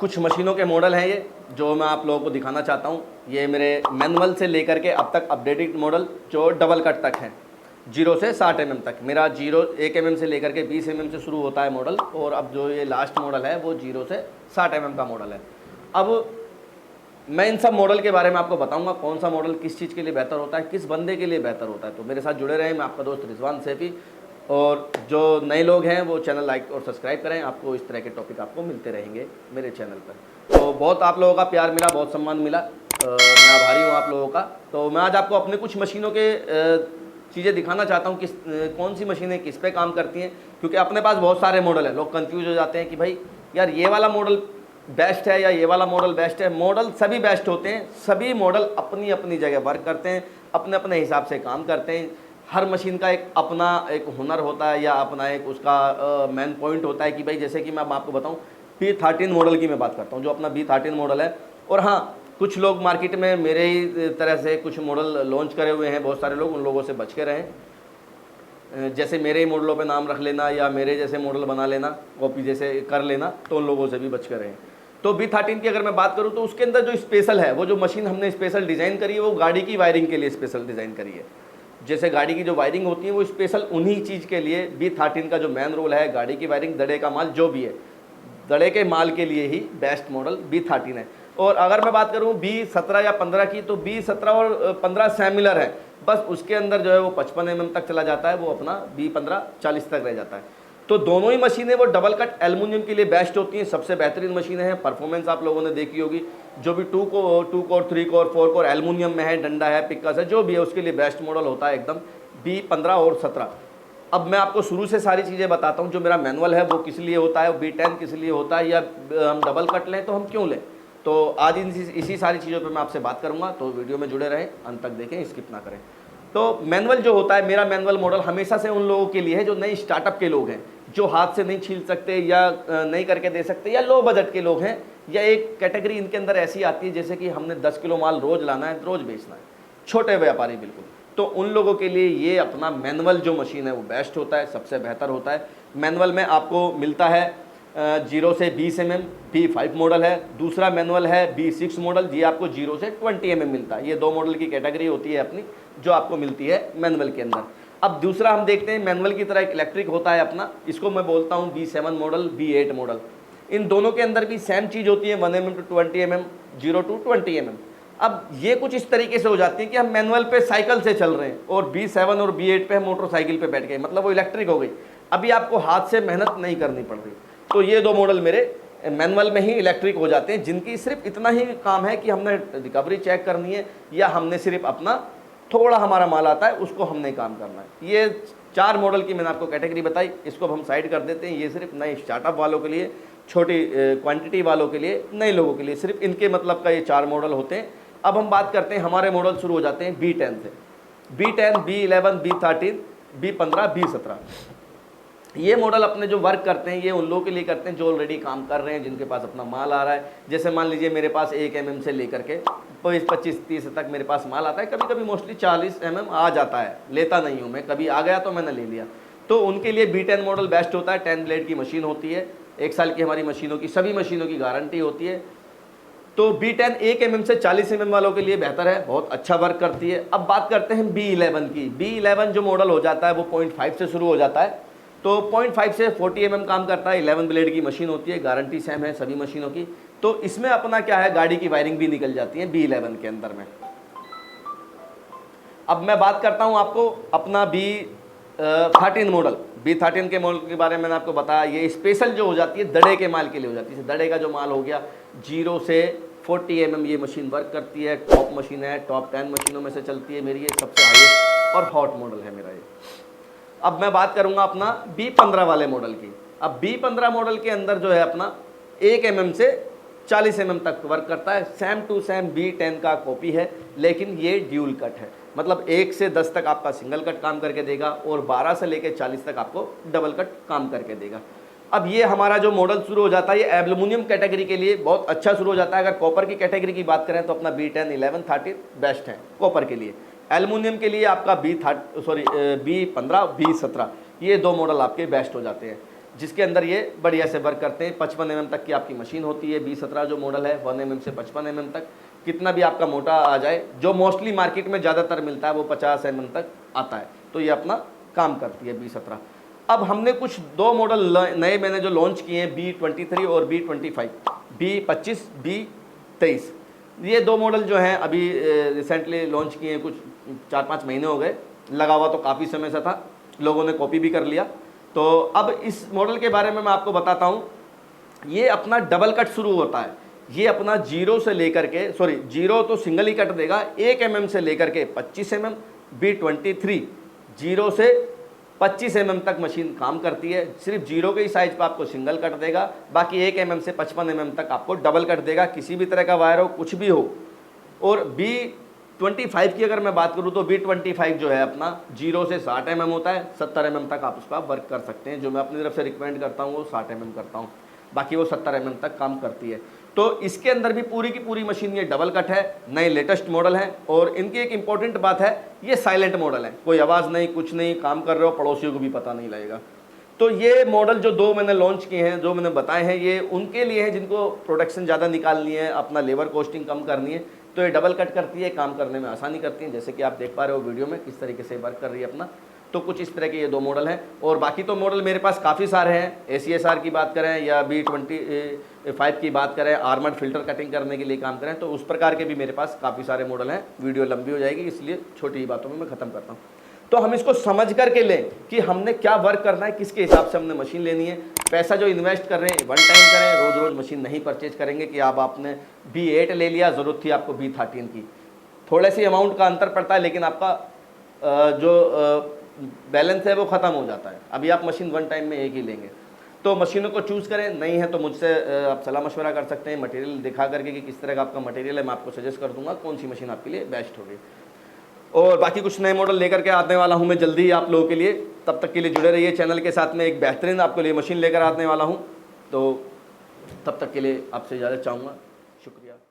कुछ मशीनों के मॉडल हैं ये जो मैं आप लोगों को दिखाना चाहता हूँ। ये मेरे मैनुअल से लेकर के अब तक अपडेटेड मॉडल जो डबल कट तक हैं, 0 से 60 mm तक। मेरा 1 mm से लेकर के 20 mm से शुरू होता है मॉडल, और अब जो ये लास्ट मॉडल है वो 0 से 60 mm का मॉडल है। अब मैं इन सब मॉडल के बारे में आपको बताऊंगा, कौन सा मॉडल किस चीज़ के लिए बेहतर होता है, किस बंदे के लिए बेहतर होता है। तो मेरे साथ जुड़े रहें। मैं आपका दोस्त रिजवान सैफी, और जो नए लोग हैं वो चैनल लाइक और सब्सक्राइब करें। आपको इस तरह के टॉपिक आपको मिलते रहेंगे मेरे चैनल पर। तो बहुत आप लोगों का प्यार मिला, बहुत सम्मान मिला, मैं आभारी हूँ आप लोगों का। तो मैं आज आपको अपने कुछ मशीनों के चीज़ें दिखाना चाहता हूँ, कौन सी मशीनें किस पे काम करती हैं, क्योंकि अपने पास बहुत सारे मॉडल हैं। लोग कंफ्यूज हो जाते हैं कि भाई यार ये वाला मॉडल बेस्ट है या ये वाला मॉडल बेस्ट है। मॉडल सभी बेस्ट होते हैं, सभी मॉडल अपनी अपनी जगह वर्क करते हैं, अपने अपने हिसाब से काम करते हैं। हर मशीन का एक अपना एक हुनर होता है या अपना एक उसका मेन पॉइंट होता है कि भाई जैसे कि मैं आपको बताऊं, B13 मॉडल की मैं बात करता हूं, जो अपना B13 मॉडल है। और हाँ, कुछ लोग मार्केट में मेरे ही तरह से कुछ मॉडल लॉन्च करे हुए हैं, बहुत सारे लोग, उन लोगों से बच के रहें। जैसे मेरे ही मॉडलों पे नाम रख लेना या मेरे जैसे मॉडल बना लेना, कॉपी जैसे कर लेना, तो उन लोगों से भी बच के रहें। तो B13 की अगर मैं बात करूं तो उसके अंदर जो स्पेशल है, वो जो मशीन हमने स्पेशल डिज़ाइन करी है, वो गाड़ी की वायरिंग के लिए स्पेशल डिज़ाइन करी है। जैसे गाड़ी की जो वायरिंग होती है वो स्पेशल उन्हीं चीज़ के लिए। B13 का जो मेन रोल है, गाड़ी की वायरिंग, दड़े का माल जो भी है, दड़े के माल के लिए ही बेस्ट मॉडल B13 है। और अगर मैं बात करूं B17 या 15 की, तो B17 और 15 सिमिलर है, बस उसके अंदर जो है वो 55 mm तक चला जाता है, वो अपना B15 40 तक रह जाता है। तो दोनों ही मशीनें वो डबल कट एल्युमिनियम के लिए बेस्ट होती हैं, सबसे बेहतरीन मशीनें हैं। परफॉर्मेंस आप लोगों ने देखी होगी, जो भी 2 कोर 3 कोर 4 कोर एल्युमिनियम में है, डंडा है, पिक्कस है, जो भी है उसके लिए बेस्ट मॉडल होता है एकदम B15 और 17। अब मैं आपको शुरू से सारी चीज़ें बताता हूँ। जो मेरा मैनुअल है वो किस लिए होता है, B10 किस लिए होता है, या हम डबल कट लें तो हम क्यों लें। तो आज इसी सारी चीज़ों पर मैं आपसे बात करूँगा, तो वीडियो में जुड़े रहें, अंत तक देखें, स्किप ना करें। तो मैनुअल जो होता है, मेरा मैनुअल मॉडल हमेशा से उन लोगों के लिए है जो नई स्टार्टअप के लोग हैं, जो हाथ से नहीं छील सकते या नहीं करके दे सकते, या लो बजट के लोग हैं, या एक कैटेगरी इनके अंदर ऐसी आती है जैसे कि हमने 10 किलो माल रोज़ लाना है, रोज़ बेचना है, छोटे व्यापारी बिल्कुल। तो उन लोगों के लिए ये अपना मैनुअल जो मशीन है वो बेस्ट होता है, सबसे बेहतर होता है। मैनुअल में आपको मिलता है 0 से 20 mm B5 मॉडल है। दूसरा मैनुअल है B6 मॉडल, ये आपको 0 से 20 mm मिलता है। ये 2 मॉडल की कैटेगरी होती है अपनी, जो आपको मिलती है मैनुअल के अंदर। अब दूसरा हम देखते हैं, मैनुअल की तरह एक इलेक्ट्रिक होता है अपना, इसको मैं बोलता हूँ B7 मॉडल, B8 मॉडल। इन दोनों के अंदर भी सेम चीज़ होती है, 1 mm to 20 mm, 0 to 20 mm। अब ये कुछ इस तरीके से हो जाती है कि हम मैनुअल पे साइकिल से चल रहे हैं और B7 और B8 पे हम मोटरसाइकिल पे बैठ गए, मतलब वो इलेक्ट्रिक हो गई। अभी आपको हाथ से मेहनत नहीं करनी पड़ रही। तो ये 2 मॉडल मेरे मैनुअल में ही इलेक्ट्रिक हो जाते हैं, जिनकी सिर्फ इतना ही काम है कि हमने रिकवरी चेक करनी है, या हमने सिर्फ अपना थोड़ा हमारा माल आता है उसको हमने काम करना है। ये 4 मॉडल की मैंने आपको कैटेगरी बताई, इसको हम साइड कर देते हैं। ये सिर्फ नए स्टार्टअप वालों के लिए, छोटी क्वांटिटी वालों के लिए, नए लोगों के लिए, सिर्फ इनके मतलब का ये 4 मॉडल होते हैं। अब हम बात करते हैं, हमारे मॉडल शुरू हो जाते हैं B10 से। B10, B11, B13, B15, B17। ये मॉडल अपने जो वर्क करते हैं, ये उन लोगों के लिए करते हैं जो ऑलरेडी काम कर रहे हैं, जिनके पास अपना माल आ रहा है। जैसे मान लीजिए मेरे पास 1 mm से लेकर के 25-30 तक मेरे पास माल आता है, कभी कभी मोस्टली 40 mm आ जाता है, लेता नहीं हूँ मैं, कभी आ गया तो मैंने ले लिया। तो उनके लिए B10 मॉडल बेस्ट होता है। 10 ब्लेड की मशीन होती है, 1 साल की हमारी मशीनों की, सभी मशीनों की गारंटी होती है। तो B10 1 mm से 40 mm वालों के लिए बेहतर है, बहुत अच्छा वर्क करती है। अब बात करते हैं B11 की। B11 जो मॉडल हो जाता है वो 0.5 से शुरू हो जाता है, तो 0.5 से 40 mm काम करता है। 11 ब्लेड की मशीन होती है, गारंटी सेम है सभी मशीनों की। तो इसमें अपना क्या है, गाड़ी की वायरिंग भी निकल जाती है B11 के अंदर में। अब मैं बात करता हूं आपको अपना B13 मॉडल। B13 के मॉडल के बारे में मैंने आपको बताया, ये स्पेशल जो हो जाती है दड़े के माल के लिए हो जाती है। दड़े का जो माल हो गया, 0 से 40 mm ये मशीन वर्क करती है। टॉप मशीन है, टॉप 10 मशीनों में से चलती है मेरी, ये सबसे हाईएस्ट और हॉट मॉडल है मेरा ये। अब मैं बात करूंगा अपना B15 वाले मॉडल की। अब B15 मॉडल के अंदर जो है अपना 1 mm से 40 mm तक वर्क करता है। सेम टू सेम B10 का कॉपी है, लेकिन ये ड्यूल कट है, मतलब 1 से 10 तक आपका सिंगल कट काम करके देगा और 12 से लेकर 40 तक आपको डबल कट काम करके देगा। अब ये हमारा जो मॉडल शुरू हो जाता है, ये एल्युमिनियम कैटेगरी के लिए बहुत अच्छा शुरू हो जाता है। अगर कॉपर की कैटेगरी की बात करें तो अपना B10, 11, 13 बेस्ट है कॉपर के लिए। एल्युमिनियम के लिए आपका B15, B17 ये 2 मॉडल आपके बेस्ट हो जाते हैं। जिसके अंदर ये बढ़िया से वर्क करते हैं। 55 mm तक की आपकी मशीन होती है। B17 जो मॉडल है 1 mm से 55 mm तक, कितना भी आपका मोटा आ जाए, जो मोस्टली मार्केट में ज़्यादातर मिलता है वो 50 mm तक आता है, तो ये अपना काम करती है B17। अब हमने कुछ 2 मॉडल नए मैंने जो लॉन्च किए हैं, B23 और B25, B25, B23, ये 2 मॉडल जो हैं अभी रिसेंटली लॉन्च किए हैं, कुछ 4-5 महीने हो गए, लगा हुआ तो काफ़ी समय से था, लोगों ने कॉपी भी कर लिया। तो अब इस मॉडल के बारे में मैं आपको बताता हूँ। ये अपना डबल कट शुरू होता है, ये अपना जीरो से लेकर के, सॉरी जीरो तो सिंगल ही कट देगा, 1 mm से लेकर के 25 mm। B23 जीरो से 25 mm तक मशीन काम करती है। सिर्फ जीरो के ही साइज पर आपको सिंगल कट देगा, बाकी 1 mm से 55 mm तक आपको डबल कट देगा, किसी भी तरह का वायर हो, कुछ भी हो। और B25 की अगर मैं बात करूं तो B25 जो है अपना 0 से 60 mm होता है, 70 mm तक आप उस पर वर्क कर सकते हैं। जो मैं अपनी तरफ से रिकमेंड करता हूं वो 60 mm करता हूं, बाकी वो 70 mm तक काम करती है। तो इसके अंदर भी पूरी की पूरी मशीन ये डबल कट है, नए लेटेस्ट मॉडल है। और इनकी एक इंपॉर्टेंट बात है, ये साइलेंट मॉडल है, कोई आवाज़ नहीं, कुछ नहीं, काम कर रहे हो पड़ोसियों को भी पता नहीं लगेगा। तो ये मॉडल जो 2 मैंने लॉन्च किए हैं, जो मैंने बताए हैं, ये उनके लिए है जिनको प्रोडक्शन ज़्यादा निकालनी है, अपना लेबर कॉस्टिंग कम करनी है। तो ये डबल कट करती है, काम करने में आसानी करती है, जैसे कि आप देख पा रहे हो वीडियो में किस तरीके से वर्क कर रही है अपना। तो कुछ इस तरह के ये 2 मॉडल हैं, और बाकी तो मॉडल मेरे पास काफ़ी सारे हैं। ACSR की बात करें या B25 की बात करें, आर्मर्ड फिल्टर कटिंग करने के लिए काम करें, तो उस प्रकार के भी मेरे पास काफ़ी सारे मॉडल हैं। वीडियो लंबी हो जाएगी, इसलिए छोटी ही बातों में मैं ख़त्म करता हूँ। तो हम इसको समझ करके लें कि हमने क्या वर्क करना है, किसके हिसाब से हमने मशीन लेनी है। पैसा जो इन्वेस्ट कर रहे हैं 1 टाइम करें, रोज़ रोज़ मशीन नहीं परचेज करेंगे कि अब आपने B8 ले लिया, ज़रूरत थी आपको B13 की। थोड़े से अमाउंट का अंतर पड़ता है, लेकिन आपका जो बैलेंस है वो ख़त्म हो जाता है। अभी आप मशीन 1 टाइम में एक ही लेंगे। तो मशीनों को चूज़ करें, नहीं है तो मुझसे आप सलाह मशवरा कर सकते हैं, मटेरियल दिखा करके कि किस तरह का आपका मटेरियल है, मैं आपको सजेस्ट कर दूंगा कौन सी मशीन आपके लिए बेस्ट होगी। और बाकी कुछ नए मॉडल लेकर के आने वाला हूं मैं जल्दी आप लोगों के लिए, तब तक के लिए जुड़े रहिए चैनल के साथ में। एक बेहतरीन आपके लिए मशीन लेकर आने वाला हूं, तो तब तक के लिए आपसे इजाज़त चाहूँगा। शुक्रिया।